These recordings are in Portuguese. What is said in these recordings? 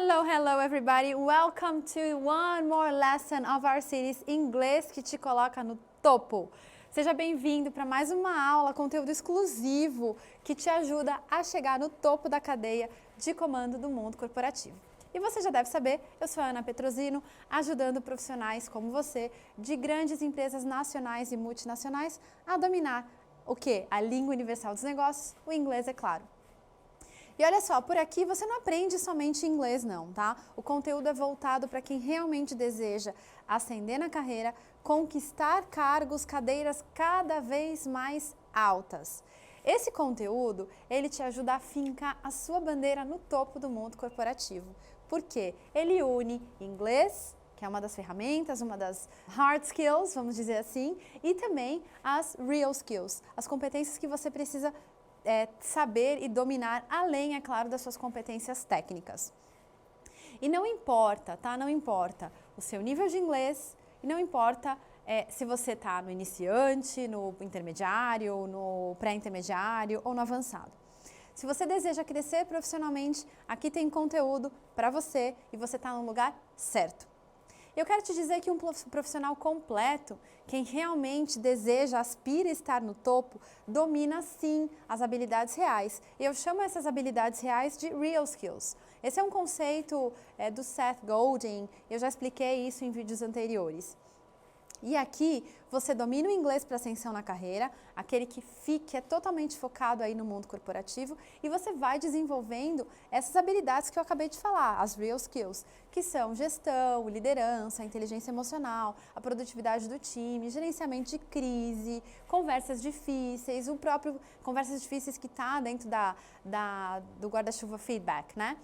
Hello everybody! Welcome to one more lesson of our series Inglês que te coloca no topo. Seja bem-vindo para mais uma aula, conteúdo exclusivo que te ajuda a chegar no topo da cadeia de comando do mundo corporativo. E você já deve saber, eu sou a Ana Petrosino, ajudando profissionais como você de grandes empresas nacionais e multinacionais a dominar o quê? A língua universal dos negócios, o inglês, é claro. E olha só, por aqui você não aprende somente inglês não, tá? O conteúdo é voltado para quem realmente deseja ascender na carreira, conquistar cargos, cadeiras cada vez mais altas. Esse conteúdo, ele te ajuda a fincar a sua bandeira no topo do mundo corporativo. Por quê? Ele une inglês, que é uma das ferramentas, uma das hard skills, vamos dizer assim, e também as real skills, as competências que você precisa saber e dominar, além, é claro, das suas competências técnicas. E não importa, tá? Não importa o seu nível de inglês, e não importa se você está no iniciante, no intermediário, no pré-intermediário ou no avançado. Se você deseja crescer profissionalmente, aqui tem conteúdo para você e você está no lugar certo. Eu quero te dizer que um profissional completo, quem realmente deseja, aspira a estar no topo, domina sim as habilidades reais. E eu chamo essas habilidades reais de real skills. Esse é um conceito do Seth Godin, eu já expliquei isso em vídeos anteriores. E aqui você domina o inglês para ascensão na carreira, aquele que é totalmente focado aí no mundo corporativo, e você vai desenvolvendo essas habilidades que eu acabei de falar, as real skills, que são gestão, liderança, inteligência emocional, a produtividade do time, gerenciamento de crise, conversas difíceis, o próprio conversas difíceis que está dentro do guarda-chuva feedback, né?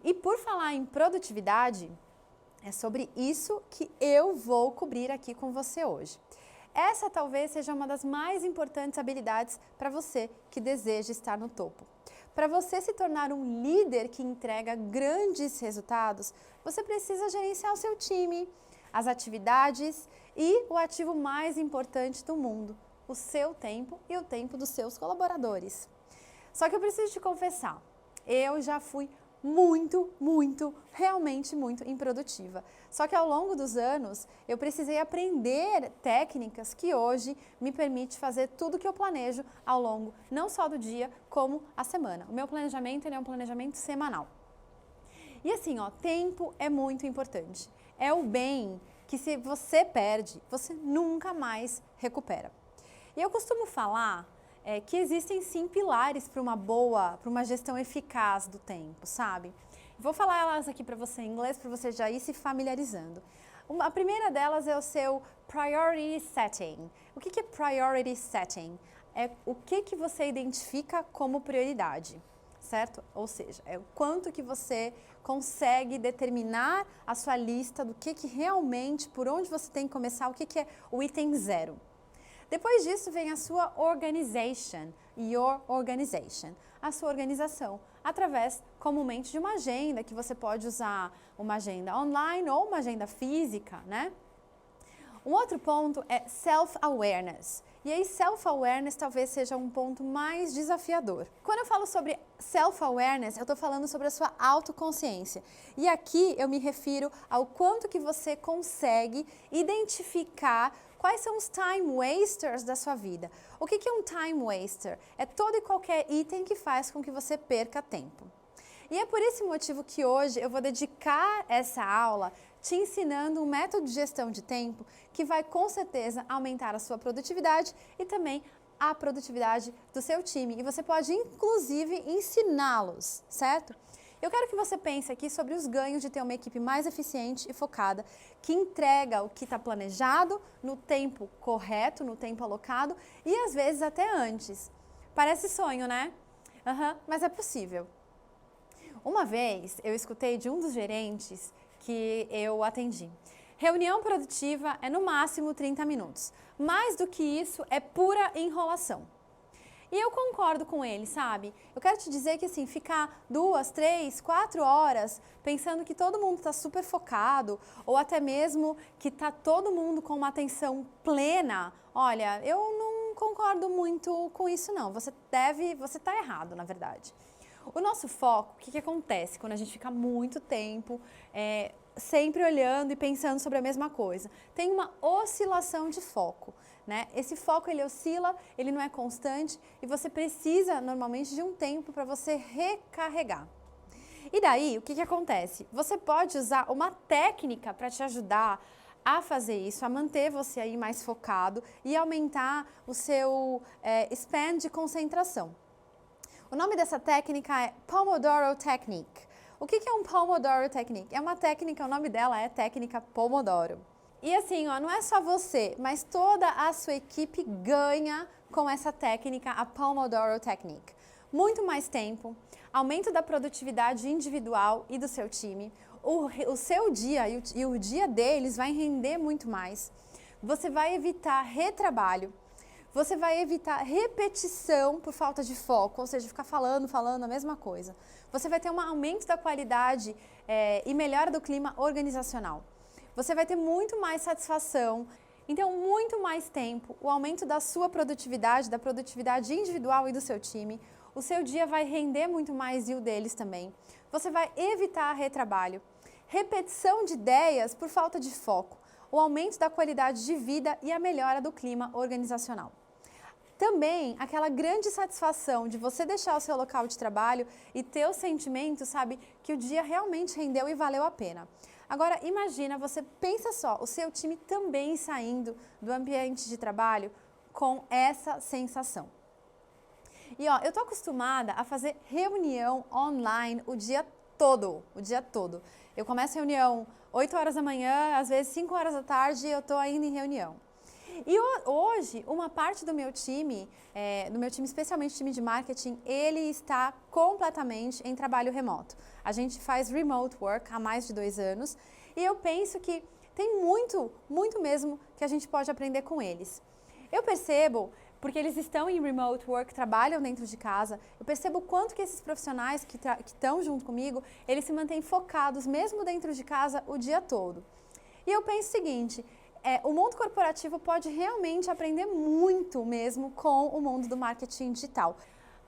E por falar em produtividade, é sobre isso que eu vou cobrir aqui com você hoje. Essa talvez seja uma das mais importantes habilidades para você que deseja estar no topo. Para você se tornar um líder que entrega grandes resultados, você precisa gerenciar o seu time, as atividades e o ativo mais importante do mundo, o seu tempo e o tempo dos seus colaboradores. Só que eu preciso te confessar, eu já fui realmente muito improdutiva. Só que ao longo dos anos, eu precisei aprender técnicas que hoje me permitem fazer tudo que eu planejo ao longo, não só do dia, como a semana. O meu planejamento, ele é um planejamento semanal. E assim, ó, tempo é muito importante. É o bem que se você perde, você nunca mais recupera. E eu costumo falar que existem sim pilares para uma gestão eficaz do tempo, sabe? Vou falar elas aqui para você em inglês, para você já ir se familiarizando. A primeira delas é o seu priority setting. O que é priority setting? É o que você identifica como prioridade, certo? Ou seja, é o quanto que você consegue determinar a sua lista do que realmente, por onde você tem que começar, o que é o item zero. Depois disso vem a sua organization, your organization, a sua organização, através comumente de uma agenda, que você pode usar uma agenda online ou uma agenda física, né? Um outro ponto é self-awareness. E aí self-awareness talvez seja um ponto mais desafiador. Quando eu falo sobre self-awareness, eu estou falando sobre a sua autoconsciência. E aqui eu me refiro ao quanto que você consegue identificar quais são os time wasters da sua vida. O que é um time waster? É todo e qualquer item que faz com que você perca tempo. E é por esse motivo que hoje eu vou dedicar essa aula te ensinando um método de gestão de tempo que vai com certeza aumentar a sua produtividade e também a produtividade do seu time. E você pode inclusive ensiná-los, certo? Eu quero que você pense aqui sobre os ganhos de ter uma equipe mais eficiente e focada, que entrega o que está planejado no tempo correto, no tempo alocado e às vezes até antes. Parece sonho, né? Mas é possível. Uma vez eu escutei de um dos gerentes que eu atendi. Reunião produtiva é no máximo 30 minutos. Mais do que isso é pura enrolação. E eu concordo com ele, sabe? Eu quero te dizer que assim, ficar 2, 3, 4 horas pensando que todo mundo está super focado ou até mesmo que está todo mundo com uma atenção plena, olha, eu não concordo muito com isso não. Você está errado, na verdade. O nosso foco, o que acontece quando a gente fica muito tempo sempre olhando e pensando sobre a mesma coisa? Tem uma oscilação de foco, né? Esse foco ele oscila, ele não é constante e você precisa normalmente de um tempo para você recarregar. E daí, o que acontece? Você pode usar uma técnica para te ajudar a fazer isso, a manter você aí mais focado e aumentar o seu span de concentração. O nome dessa técnica é Pomodoro Technique. O que é um Pomodoro Technique? É uma técnica, o nome dela é técnica Pomodoro. E assim, ó, não é só você, mas toda a sua equipe ganha com essa técnica, a Pomodoro Technique. Muito mais tempo, aumento da produtividade individual e do seu time, o seu dia e o dia deles vai render muito mais. Você vai evitar retrabalho, você vai evitar repetição por falta de foco, ou seja, ficar falando a mesma coisa. Você vai ter um aumento da qualidade e melhora do clima organizacional. Você vai ter muito mais satisfação, então muito mais tempo, o aumento da sua produtividade, da produtividade individual e do seu time. O seu dia vai render muito mais e o deles também. Você vai evitar retrabalho, repetição de ideias por falta de foco, o aumento da qualidade de vida e a melhora do clima organizacional. Também aquela grande satisfação de você deixar o seu local de trabalho e ter o sentimento, sabe, que o dia realmente rendeu e valeu a pena. Agora imagina, você pensa só, o seu time também saindo do ambiente de trabalho com essa sensação. E ó, eu tô acostumada a fazer reunião online o dia todo. Eu começo a reunião 8 horas da manhã, às vezes 5 horas da tarde eu tô ainda em reunião. E hoje, uma parte do meu time, especialmente o time de marketing, ele está completamente em trabalho remoto. A gente faz remote work há mais de 2 anos e eu penso que tem muito mesmo que a gente pode aprender com eles. Eu percebo, porque eles estão em remote work, trabalham dentro de casa, eu percebo o quanto que esses profissionais que estão junto comigo, eles se mantêm focados mesmo dentro de casa o dia todo. E eu penso o seguinte, o mundo corporativo pode realmente aprender muito mesmo com o mundo do marketing digital.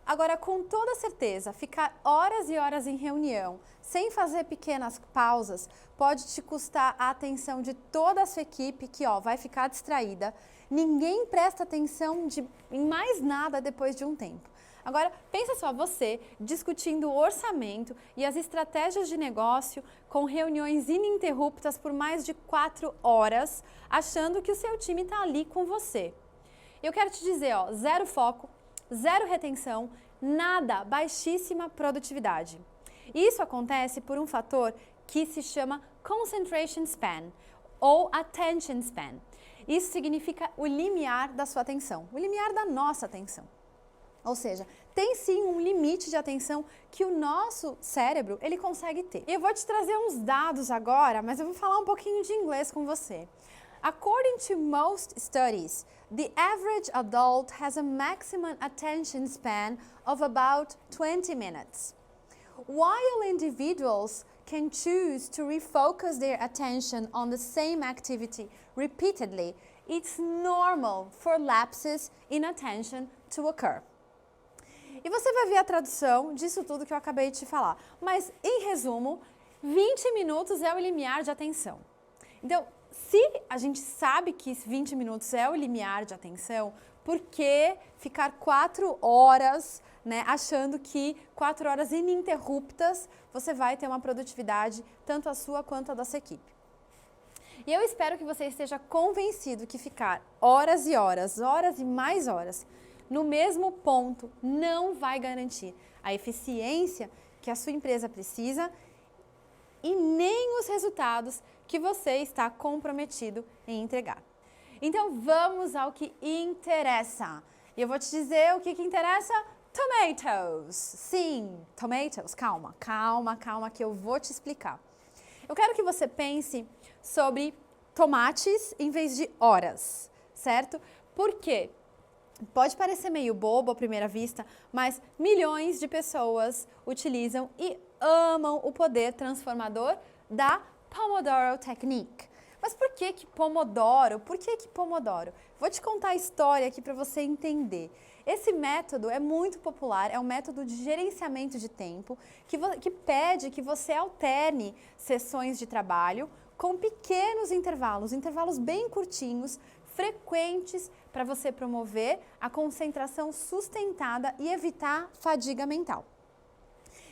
Agora, com toda certeza, ficar horas e horas em reunião, sem fazer pequenas pausas, pode te custar a atenção de toda a sua equipe, que vai ficar distraída. Ninguém presta atenção em mais nada depois de um tempo. Agora, pensa só, você discutindo o orçamento e as estratégias de negócio com reuniões ininterruptas por mais de 4 horas, achando que o seu time está ali com você. Eu quero te dizer, zero foco, zero retenção, nada, baixíssima produtividade. Isso acontece por um fator que se chama concentration span ou attention span. Isso significa o limiar da sua atenção, o limiar da nossa atenção. Ou seja, tem sim um limite de atenção que o nosso cérebro ele consegue ter. Eu vou te trazer uns dados agora, mas eu vou falar um pouquinho de inglês com você. According to most studies, the average adult has a maximum attention span of about 20 minutes. While individuals can choose to refocus their attention on the same activity repeatedly, it's normal for lapses in attention to occur. E você vai ver a tradução disso tudo que eu acabei de te falar. Mas, em resumo, 20 minutos é o limiar de atenção. Então, se a gente sabe que 20 minutos é o limiar de atenção, por que ficar 4 horas, achando que 4 horas ininterruptas você vai ter uma produtividade, tanto a sua quanto a da sua equipe? E eu espero que você esteja convencido que ficar horas e horas e mais horas, no mesmo ponto, não vai garantir a eficiência que a sua empresa precisa e nem os resultados que você está comprometido em entregar. Então vamos ao que interessa. E eu vou te dizer o que interessa? Tomatoes! Sim, tomatoes. Calma que eu vou te explicar. Eu quero que você pense sobre tomates em vez de horas, certo? Por quê? Pode parecer meio bobo à primeira vista, mas milhões de pessoas utilizam e amam o poder transformador da Pomodoro Technique. Mas por que Pomodoro? Vou te contar a história aqui para você entender. Esse método é muito popular, é um método de gerenciamento de tempo que pede que você alterne sessões de trabalho com pequenos intervalos bem curtinhos, frequentes, para você promover a concentração sustentada e evitar fadiga mental.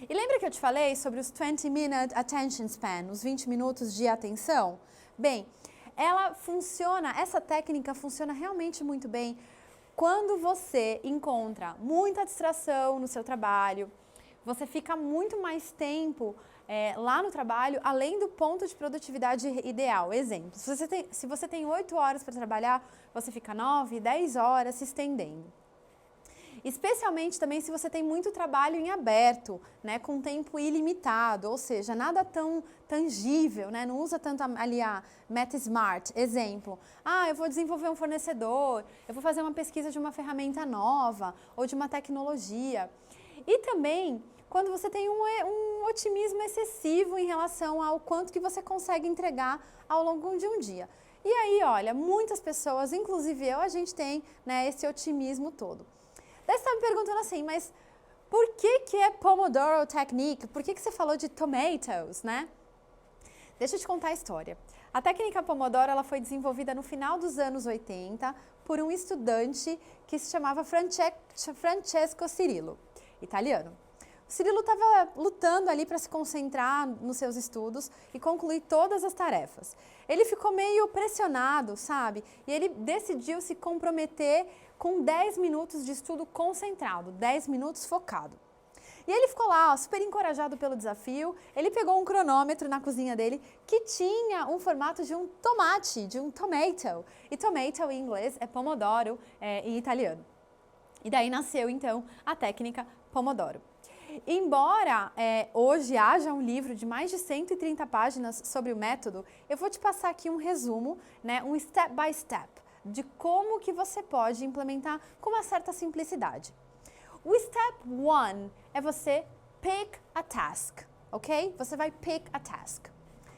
E lembra que eu te falei sobre os 20-minute attention span, os 20 minutos de atenção? Bem, essa técnica funciona realmente muito bem quando você encontra muita distração no seu trabalho, você fica muito mais tempo lá no trabalho, além do ponto de produtividade ideal. Exemplo, se você tem 8 horas para trabalhar, você fica 9, 10 horas se estendendo. Especialmente também se você tem muito trabalho em aberto, né, com tempo ilimitado, ou seja, nada tão tangível, né, não usa tanto ali a Meta Smart. Exemplo, eu vou desenvolver um fornecedor, eu vou fazer uma pesquisa de uma ferramenta nova ou de uma tecnologia. E também quando você tem um otimismo excessivo em relação ao quanto que você consegue entregar ao longo de um dia. E aí, olha, muitas pessoas, inclusive eu, a gente tem, né, esse otimismo todo. Daí você está me perguntando assim, mas por que é Pomodoro Technique? Por que você falou de tomatoes, né? Deixa eu te contar a história. A técnica Pomodoro ela foi desenvolvida no final dos anos 80 por um estudante que se chamava Francesco Cirillo, italiano. O Cirillo estava lutando ali para se concentrar nos seus estudos e concluir todas as tarefas. Ele ficou meio pressionado, sabe? E ele decidiu se comprometer com 10 minutos de estudo concentrado, 10 minutos focado. E ele ficou lá, ó, super encorajado pelo desafio, ele pegou um cronômetro na cozinha dele que tinha um formato de um tomate, de um tomato. E tomato em inglês é pomodoro em italiano. E daí nasceu então a técnica Pomodoro. Embora hoje haja um livro de mais de 130 páginas sobre o método, eu vou te passar aqui um resumo, né, um step by step, de como que você pode implementar com uma certa simplicidade. O step 1 é você pick a task, ok? Você vai pick a task.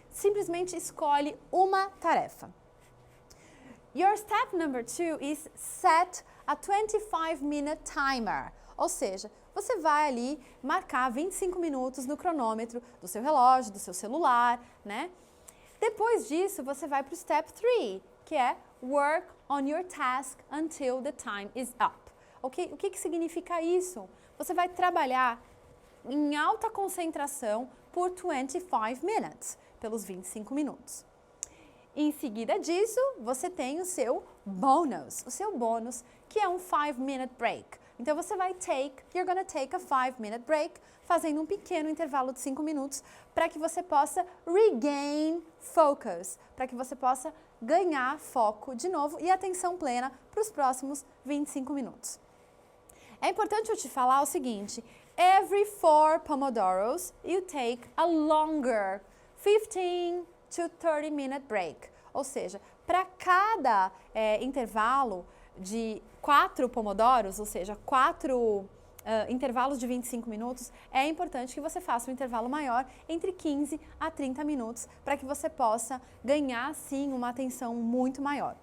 Simplesmente escolhe uma tarefa. Your step number 2 is set a 25-minute timer, ou seja, você vai ali marcar 25 minutos no cronômetro do seu relógio, do seu celular, né? Depois disso, você vai para o step 3, que é work on your task until the time is up. Okay? O que significa isso? Você vai trabalhar em alta concentração por 25 minutes, pelos 25 minutos. Em seguida disso, você tem o seu bônus, que é um 5-minute break. Então você vai you're gonna take a 5-minute break, fazendo um pequeno intervalo de 5 minutos para que você possa regain focus, para que você possa ganhar foco de novo e atenção plena para os próximos 25 minutos. É importante eu te falar o seguinte, every 4 Pomodoros you take a longer 15 to 30-minute break, ou seja, para cada intervalo de 4 pomodoros, ou seja, 4 intervalos de 25 minutos, é importante que você faça um intervalo maior, entre 15 a 30 minutos, para que você possa ganhar, sim, uma atenção muito maior.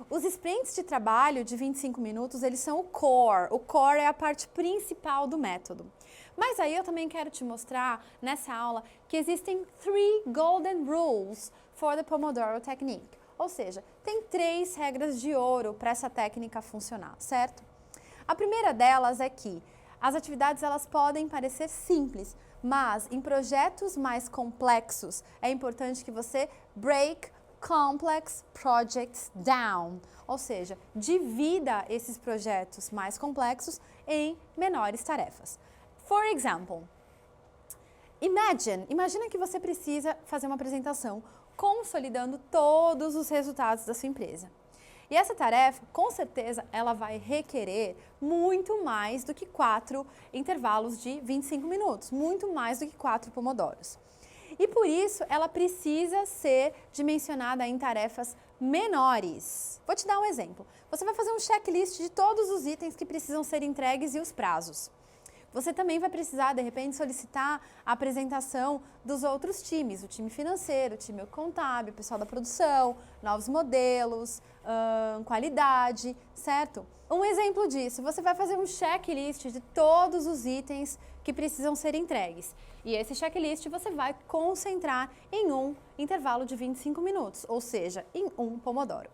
Os sprints de trabalho de 25 minutos, eles são o core. O core é a parte principal do método. Mas aí eu também quero te mostrar, nessa aula, que existem 3 golden rules for the Pomodoro Technique. Ou seja, tem 3 regras de ouro para essa técnica funcionar, certo? A primeira delas é que as atividades elas podem parecer simples, mas em projetos mais complexos é importante que você break complex projects down, ou seja, divida esses projetos mais complexos em menores tarefas. For example, imagina que você precisa fazer uma apresentação consolidando todos os resultados da sua empresa. E essa tarefa, com certeza, ela vai requerer muito mais do que 4 intervalos de 25 minutos, muito mais do que 4 pomodoros. E por isso, ela precisa ser dimensionada em tarefas menores. Vou te dar um exemplo. Você vai fazer um checklist de todos os itens que precisam ser entregues e os prazos. Você também vai precisar, de repente, solicitar a apresentação dos outros times, o time financeiro, o time contábil, o pessoal da produção, novos modelos, qualidade, certo? Um exemplo disso, você vai fazer um checklist de todos os itens que precisam ser entregues. E esse checklist você vai concentrar em um intervalo de 25 minutos, ou seja, em um Pomodoro.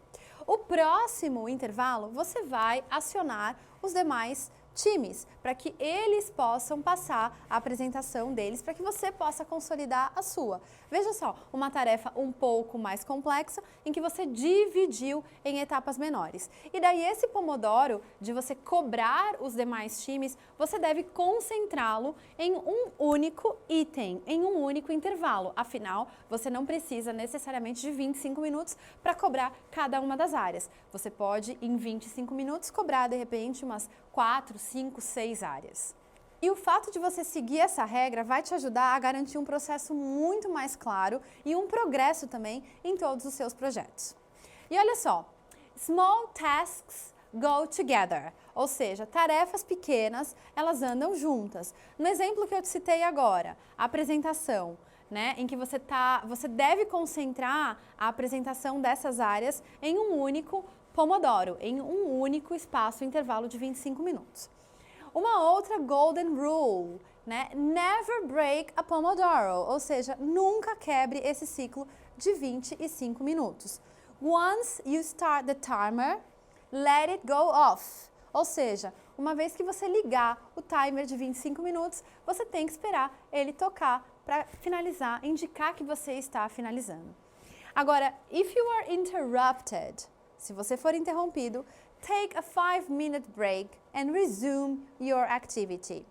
O próximo intervalo, você vai acionar os demais times, para que eles possam passar a apresentação deles, para que você possa consolidar a sua. Veja só, uma tarefa um pouco mais complexa, em que você dividiu em etapas menores. E daí esse Pomodoro, de você cobrar os demais times, você deve concentrá-lo em um único item, em um único intervalo. Afinal, você não precisa necessariamente de 25 minutos para cobrar cada uma das áreas. Você pode, em 25 minutos, cobrar, de repente, umas 4, 5, 6 áreas. E o fato de você seguir essa regra vai te ajudar a garantir um processo muito mais claro e um progresso também em todos os seus projetos. E olha só, small tasks go together, ou seja, tarefas pequenas, elas andam juntas. No exemplo que eu te citei agora, a apresentação, né, em que você deve concentrar a apresentação dessas áreas em um único Pomodoro, em um único espaço, intervalo de 25 minutos. Uma outra golden rule, né? Never break a Pomodoro, ou seja, nunca quebre esse ciclo de 25 minutos. Once you start the timer, let it go off. Ou seja, uma vez que você ligar o timer de 25 minutos, você tem que esperar ele tocar para finalizar, indicar que você está finalizando. Agora, if you are interrupted, se você for interrompido, take a 5-minute break and resume your activity.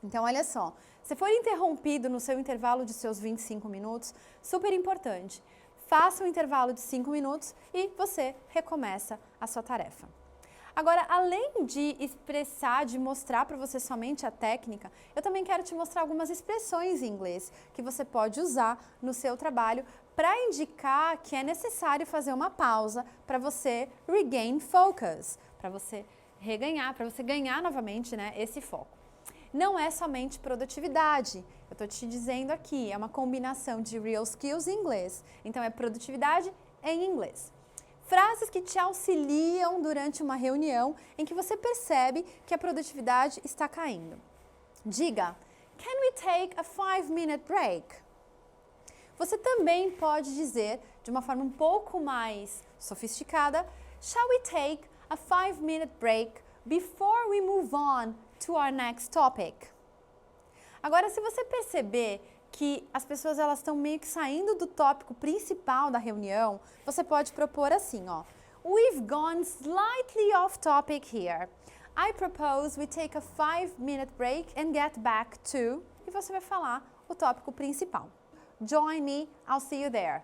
Então, olha só, se for interrompido no seu intervalo de seus 25 minutos, super importante, faça um intervalo de 5 minutos e você recomeça a sua tarefa. Agora, além de expressar, de mostrar para você somente a técnica, eu também quero te mostrar algumas expressões em inglês que você pode usar no seu trabalho para indicar que é necessário fazer uma pausa para você regain focus, para você reganhar, para você ganhar novamente, né, esse foco. Não é somente produtividade, eu estou te dizendo aqui, é uma combinação de real skills e inglês, então é produtividade em inglês. Frases que te auxiliam durante uma reunião em que você percebe que a produtividade está caindo. Diga, can we take a 5-minute break? Você também pode dizer, de uma forma um pouco mais sofisticada, shall we take a 5-minute break before we move on to our next topic? Agora, se você perceber que as pessoas elas estão meio que saindo do tópico principal da reunião, você pode propor assim, ó. We've gone slightly off topic here. I propose we take a 5-minute break and get back to... E você vai falar o tópico principal. Join me, I'll see you there.